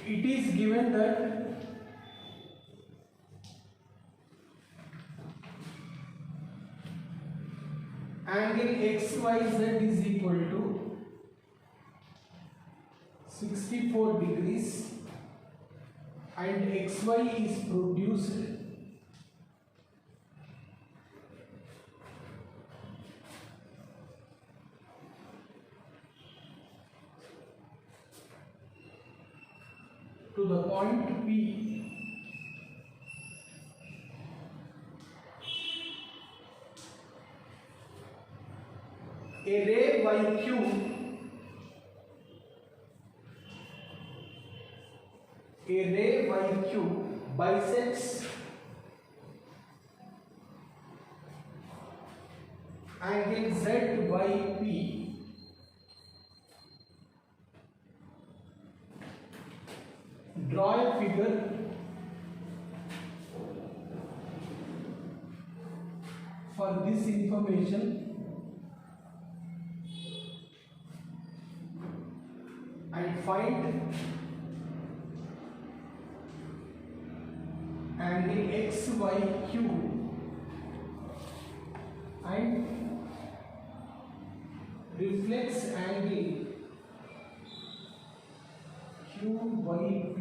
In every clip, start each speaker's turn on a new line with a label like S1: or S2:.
S1: it is given that angle XYZ is equal to 64 degrees and XY is produced to the point P. A ray YQ bisects angle ZYP draw a figure for this information and find angle XYQ and reflex angle QYP.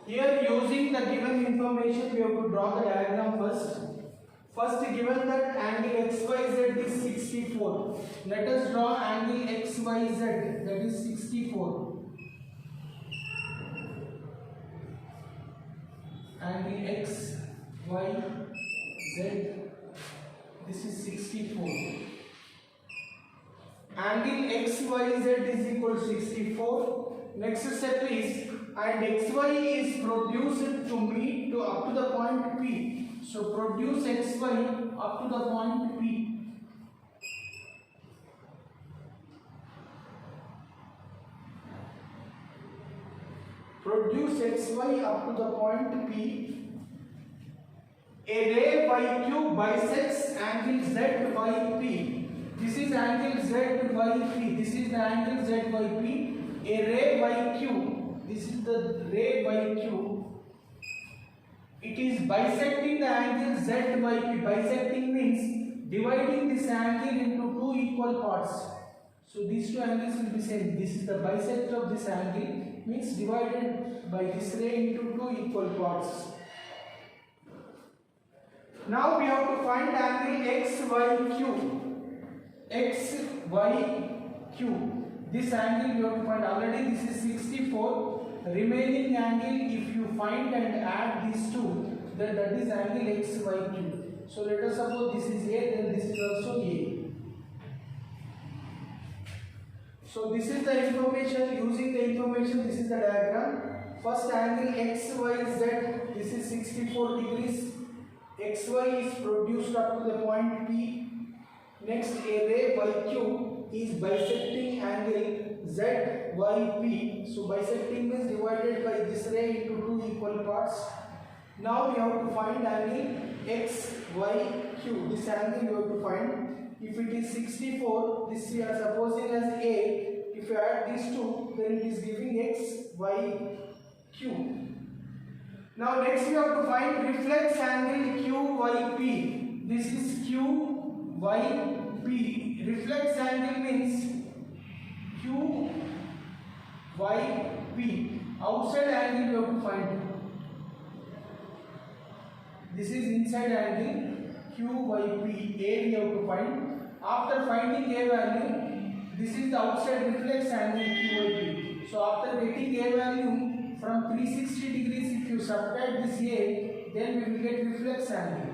S1: Here, using the given information, we have to draw the diagram first. First, given that angle XYZ is 64. Let us draw angle XYZ, that is 64. Angle XYZ, this is 64. Angle XYZ is equal to 64. Next step is, and XY is produced to meet to up to the point P. So produce XY up to the point P. Produce XY up to the point P. A ray YQ bisects angle ZYP. This is angle ZYP. This is the angle ZYP. A ray YQ. This is the ray YQ. It is bisecting the angle ZYP. Bisecting means dividing this angle into two equal parts. So these two angles will be same. This is the bisector of this angle, means divided by this ray into two equal parts. Now we have to find angle XYQ. XYQ. This angle we have to find. Already this is 64. Remaining angle, if you find and add these two, then that is angle XYQ. So let us suppose this is A, then this is also A. So this is the information. Using the information, this is the diagram. First angle XYZ, this is 64 degrees. XY is produced up to the point P. Next, a ray YQ is bisecting angle ZYP. So bisecting means divided by this ray into two equal parts. Now we have to find angle XYQ. This angle we have to find. If it is 64, this we are supposing as A. If you add these two, then it is giving XYQ. Now next we have to find reflex angle QYP. This is QYP. Reflex angle means QYP. Outside angle we have to find. This is inside angle QYP. A we have to find. After finding A value, this is the outside reflex angle QYP. So after getting A value from 360 degrees, if you subtract this A, then we will get reflex angle.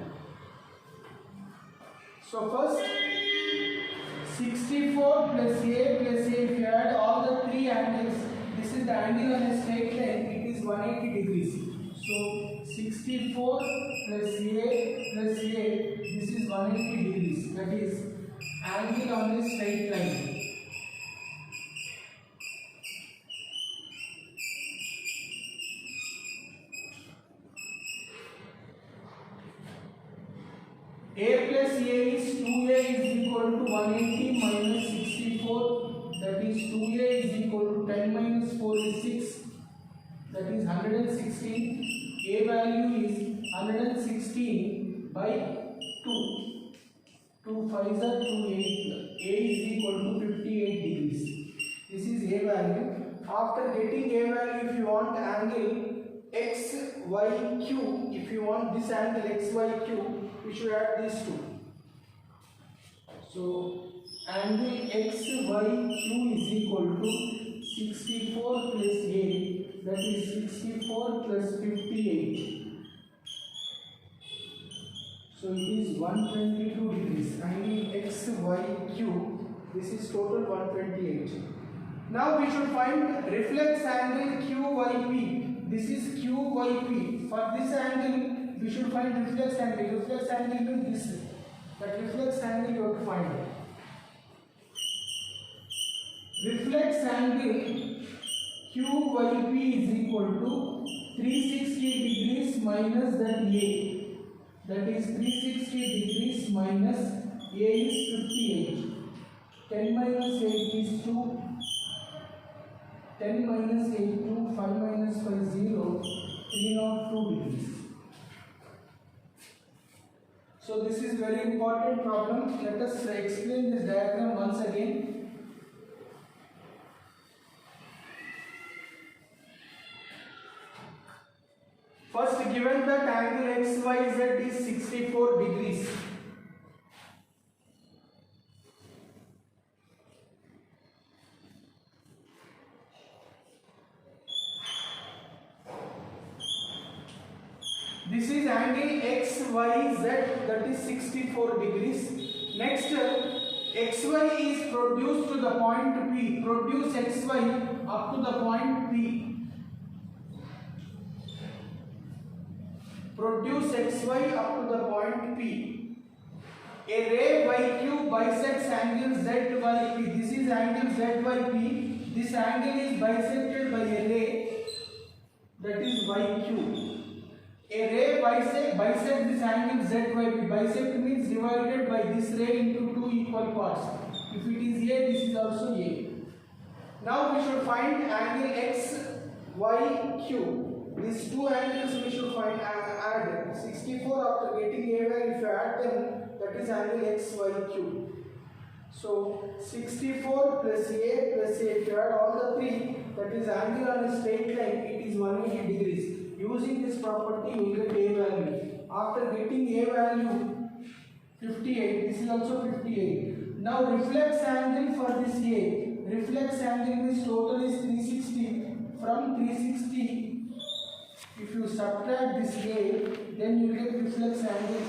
S1: So first 64 plus A, if you add all the three angles, this is the angle on a straight line, it is 180 degrees. So 64 plus A, this is 180 degrees. That is angle on a straight line. A plus A is 2A is equal to 180 minus 64, that is 2A is equal to 10 minus 4 is 6, that is 116. A value is 116 by 2. 2 5s are 2 8. A is equal to 58 degrees. This is A value. After getting A value, if you want angle XYQ, if you want this angle XYQ, we should add these two. So angle XYQ is equal to 64 plus A, that is 64 plus 58. So it is 122 degrees. Angle XYQ, this is total 128. Now we should find reflex angle QYP. This is QYP. For this angle, we should find reflex angle. Reflex angle means this. That reflex angle you have to find. Reflex angle QYP is equal to 360 degrees minus that A. That is 360 degrees minus A is 58. 10 minus 8 is 2. 10 minus 8, 2, 5 minus 5, 0, 302 degrees. So this is very important problem. Let us explain this diagram once again. First, given that angle XYZ is 64 degrees. This is angle XYZ, that is 64 degrees. Next, XY is produced to the point P. Produce XY up to the point P. Produce XY up to the point P. A ray YQ bisects angle ZYP. This is angle ZYP. This angle is bisected by a ray, that is YQ. A ray bisect this angle ZYP. Bisect means divided by this ray into two equal parts. If it is A, this is also A. Now we should find angle XYQ. These two angles we should find, add 64 after getting A value. If you add them, that is angle XYQ. So 64 plus A, if you add all the three, that is angle on a straight line, it is 180 degrees. Using this property, you will get A value. After getting A value 58, this is also 58. Now reflex angle for this A. Reflex angle means total is 360. From 360, if you subtract this A, then you get reflex angle.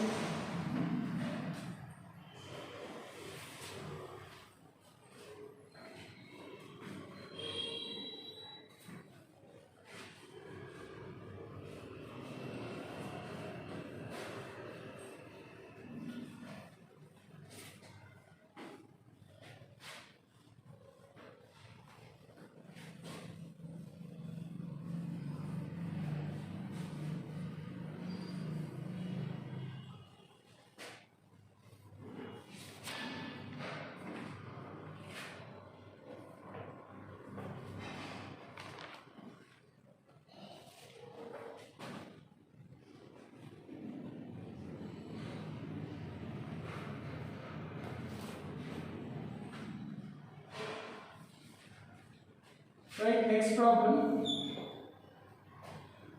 S1: Right, next problem.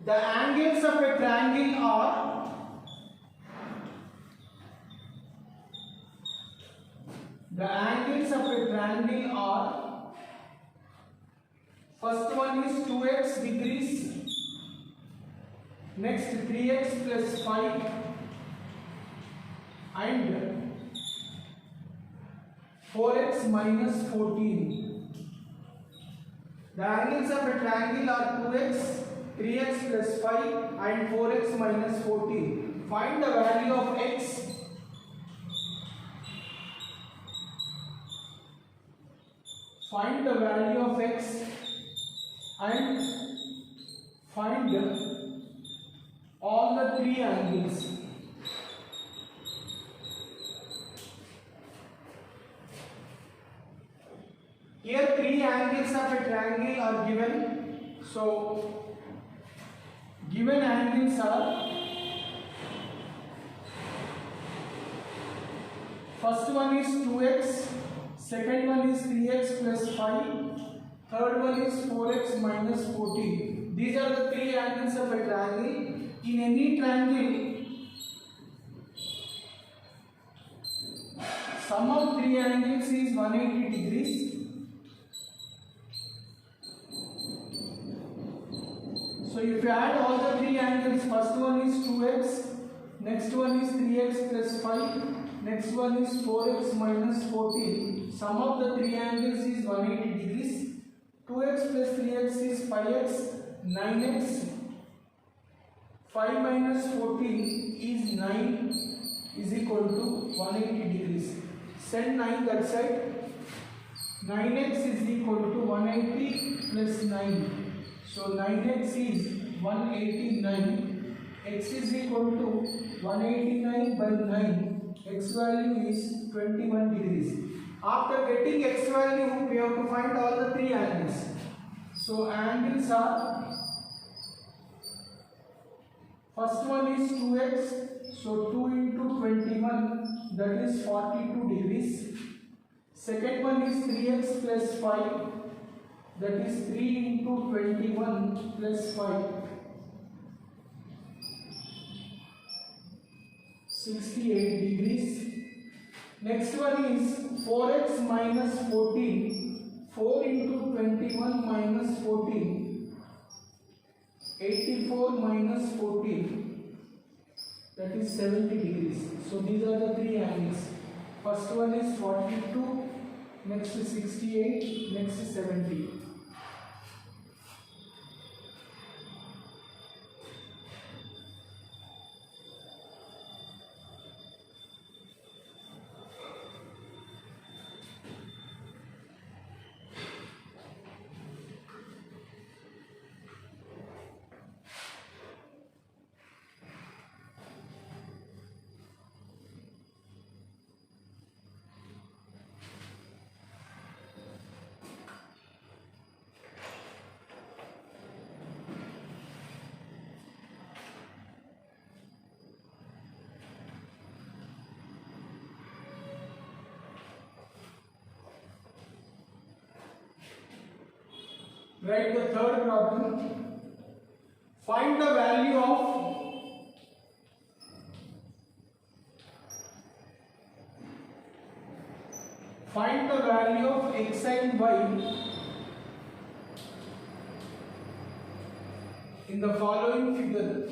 S1: The angles of a triangle are first one is 2x degrees, next 3x plus 5 and 4x minus 14. The angles of a triangle are 2x, 3x plus 5 and 4x minus 14. Find the value of x. Find the value of x and find all the three angles. angles of a triangle are given. So given angles are, first one is 2x, second one is 3x plus 5, third one is 4x minus 14. These are the three angles of a triangle. In any triangle, sum of three angles is 180 degrees. So if you add all the three angles, first one is 2x, next one is 3x plus 5, next one is 4x minus 14. Sum of the three angles is 180 degrees. 2x plus 3x is 5x, 9x. 5 minus 14 is 9 is equal to 180 degrees. Send 9 that side. 9x is equal to 180 plus 9. So 9x is 189. X is equal to 189 by 9. X value is 21 degrees. After getting x value, we have to find all the three angles. So angles are, first one is 2x, so 2 into 21, that is 42 degrees. Second one is 3x plus 5, that is 3 into 21 plus 5, 68 degrees. Next one is 4x minus 14, 4 into 21 minus 14, 84 minus 14, that is 70 degrees. So these are the three angles. First one is 42, next is 68, next is 70. Write the third problem. Find the value of x and y in the following figure.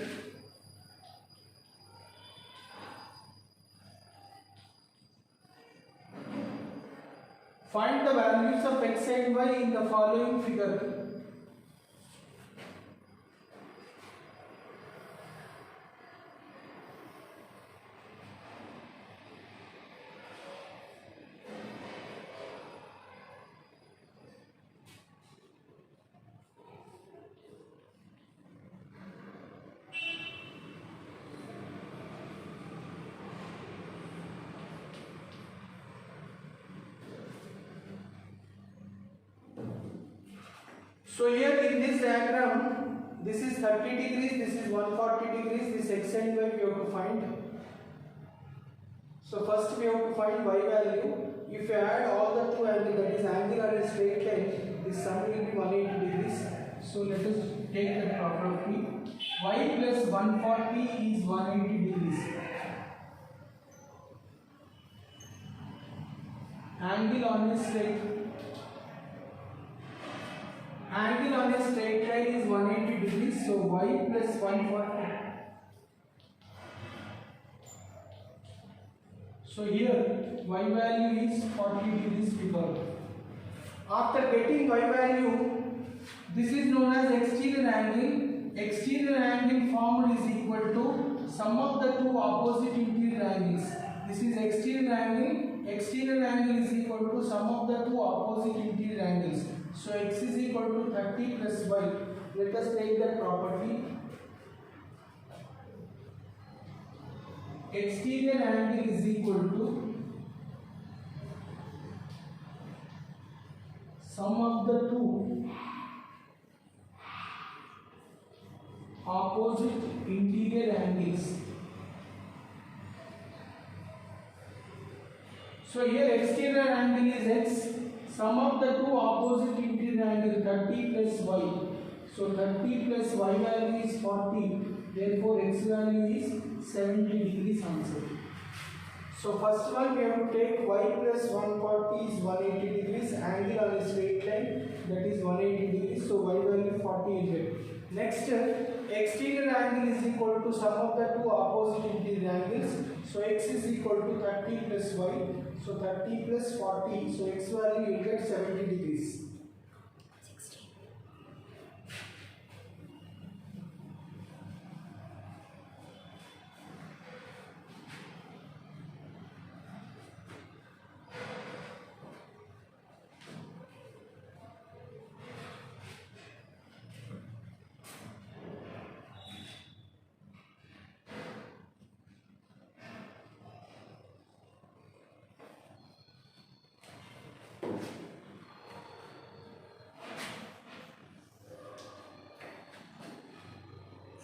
S1: Find the values of x and y in the following figure. So here in this diagram, this is 30 degrees, this is 140 degrees, this x and y we have to find. So first we have to find y value. If you add all the two angles, that is angle or a straight line, this sum will be 180 degrees. So let us take the property. Y plus 140 is 180 degrees. Angle on a straight line is 180 degrees, so y plus 140. So here y value is 40 degrees figure. After getting y value, this is known as exterior angle. Exterior angle formed is equal to sum of the two opposite interior angles. This is exterior angle. Exterior angle is equal to sum of the two opposite interior angles. So x is equal to 30 plus y. Let us take that property. Exterior angle is equal to sum of the two opposite interior angles. So here exterior angle is x, sum of the two opposite interior angle 30 plus y. So 30 plus y value is 40, therefore x value is 70 degrees answer. So first one we have to take y plus 140 is 180 degrees, angle on a straight line, that is 180 degrees, so y value 40 is there. Next, exterior angle is equal to sum of the two opposite interior angles, so x is equal to 30 plus y, so 30 plus 40, so x value will get 70 degrees.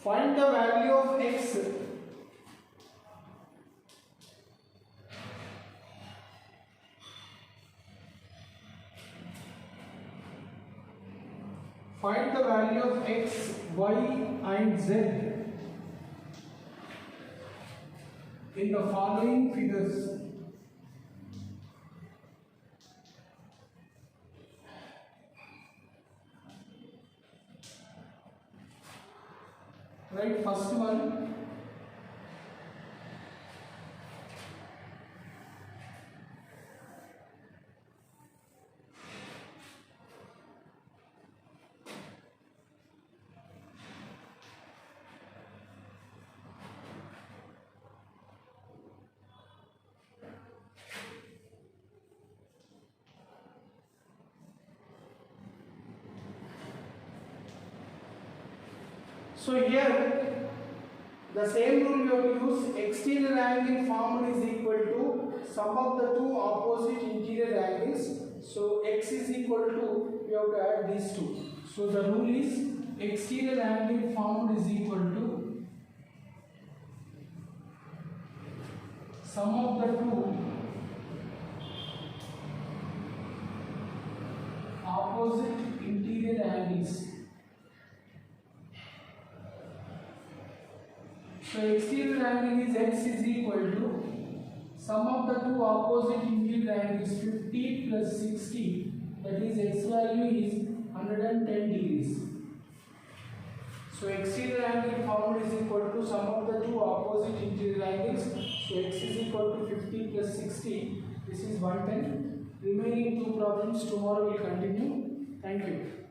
S1: Find the value of x. Find the value of x, y and z in the following figures. Right, first one, so here the same rule we have to use. Exterior angle formed is equal to sum of the two opposite interior angles. So x is equal to, we have to add these two. So the rule is exterior angle formed is equal to sum of the two opposite interior angles. So exterior angle is x is equal to sum of the two opposite interior angles 50 plus 60, that is x value is 110 degrees. So exterior angle formed is equal to sum of the two opposite interior angles. So x is equal to 50 plus 60, this is 110. Remaining two problems tomorrow will continue. Thank you.